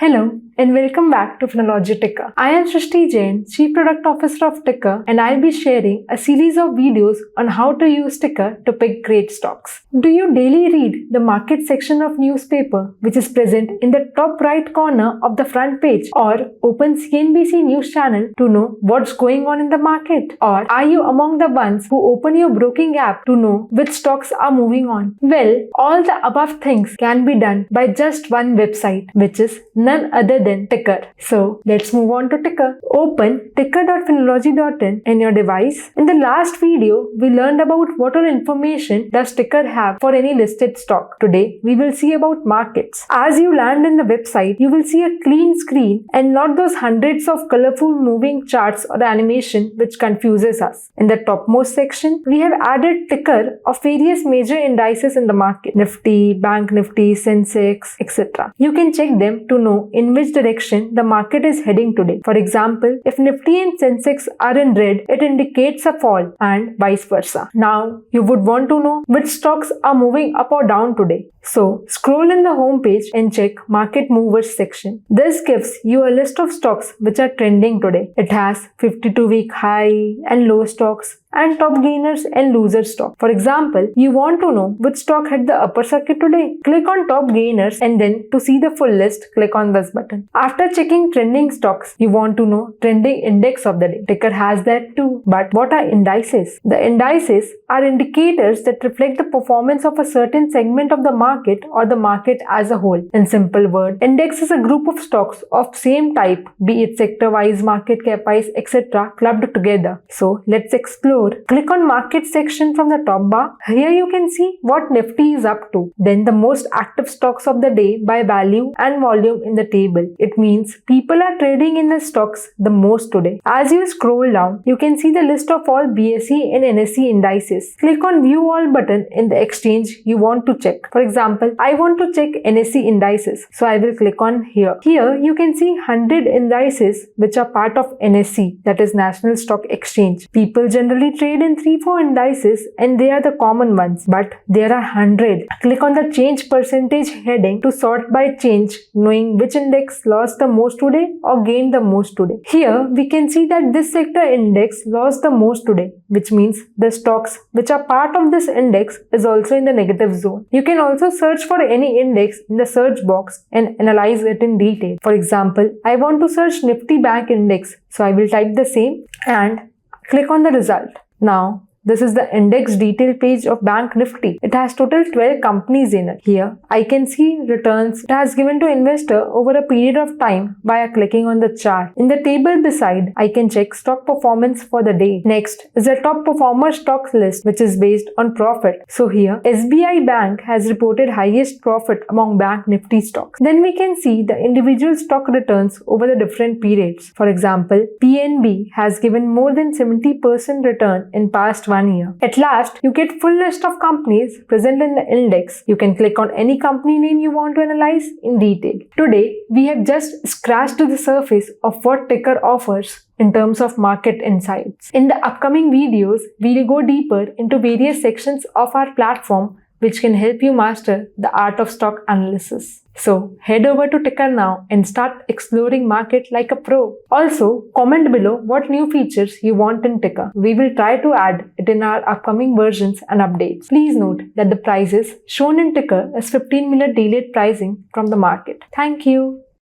Hello and welcome back to Finology Ticker. I am Srishti Jain, Chief Product Officer of Ticker, and I'll be sharing a series of videos on how to use Ticker to pick great stocks. Do you daily read the market section of newspaper which is present in the top right corner of the front page, or open CNBC news channel to know what's going on in the market? Or are you among the ones who open your broking app to know which stocks are moving on? Well, all the above things can be done by just one website, which is none other than Ticker. So let's move on to Ticker. Open ticker.finology.in in your device. In the last video, we learned about what all information does Ticker have for any listed stock. Today, we will see about markets. As you land in the website, you will see a clean screen and not those hundreds of colorful moving charts or animation which confuses us. In the topmost section, we have added Ticker of various major indices in the market: Nifty, Bank Nifty, Sensex, etc. You can check them to know in which direction the market is heading today. For example, if Nifty and Sensex are in red, it indicates a fall, and vice versa. Now, you would want to know which stocks are moving up or down today. So, scroll in the home page and check Market Movers section. This gives you a list of stocks which are trending today. It has 52-week high and low stocks and top gainers and loser stock. For example, you want to know which stock had the upper circuit today. Click on top gainers, and then to see the full list, click on this button. After checking trending stocks, you want to know trending index of the day. Ticker has that too. But what are indices? The indices are indicators that reflect the performance of a certain segment of the market or the market as a whole. In simple words, index is a group of stocks of same type, be it sector-wise, market cap-wise, etc., clubbed together. So let's explore. Click on market section from the top bar. Here you can see what Nifty is up to. Then the most active stocks of the day by value and volume in the table. It means people are trading in the stocks the most today. As you scroll down, you can see the list of all BSE and NSE indices. Click on View All button in the exchange you want to check. For example, I want to check NSE indices, so I will click on here. Here you can see 100 indices which are part of NSE, that is National Stock Exchange. People generally trade in 3-4 indices and they are the common ones, but there are 100. Click on the change percentage heading to sort by change, knowing which index lost the most today or gained the most today. Here we can see that this sector index lost the most today, which means the stocks which are part of this index is also in the negative zone. You can also search for any index in the search box and analyze it in detail. For example, I want to search Nifty Bank Index, so I will type the same and click on the result. Now, this is the index detail page of Bank Nifty. It has total 12 companies in it. Here, I can see returns it has given to investor over a period of time by clicking on the chart. In the table beside, I can check stock performance for the day. Next is the top performer stocks list, which is based on profit. So here, SBI Bank has reported highest profit among Bank Nifty stocks. Then we can see the individual stock returns over the different periods. For example, PNB has given more than 70% return in past 1 year. At last, you get full list of companies present in the index. You can click on any company name you want to analyze in detail. Today, we have just scratched the surface of what Ticker offers in terms of market insights. In the upcoming videos, we will go deeper into various sections of our platform which can help you master the art of stock analysis. So head over to Ticker now and start exploring market like a pro. Also, comment below what new features you want in Ticker. We will try to add it in our upcoming versions and updates. Please note that the prices shown in Ticker is 15-minute delayed pricing from the market. Thank you.